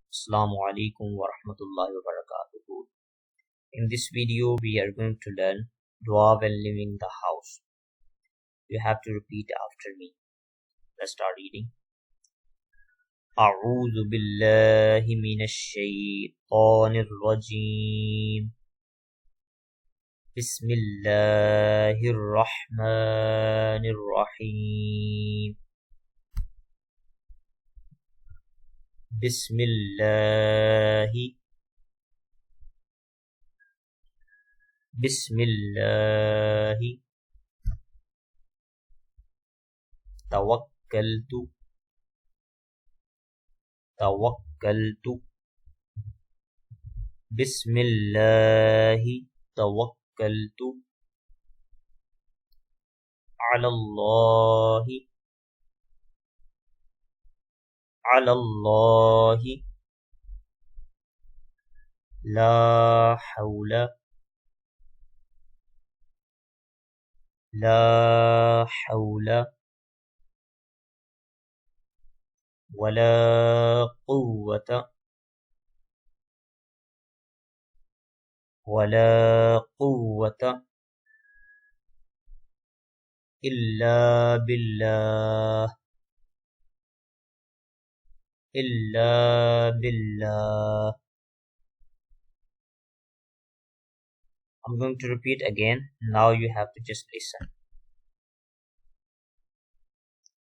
Assalamu alaikum wa rahmatullahi wa barakatuh. In this video, we are going to learn dua when leaving the house. You have to repeat after me. Let's start reading. أعوذ بالله من الشيطان الرجيم. بسم الله الرحمن الرحيم. بسم الله توكلت بسم الله توكلت على الله لا حول ولا قوة إلا بالله I'm going to repeat again. Now you have to just listen.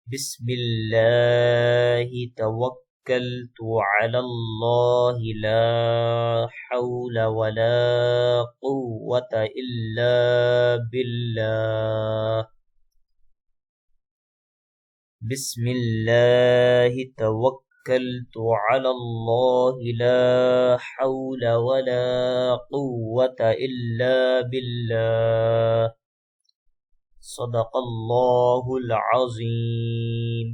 بسم الله توكلت على الله لا حول ولا قوة إلا بالله. بسم الله توكلت على الله لا حول ولا قوة إلا بالله. صدق الله العظيم.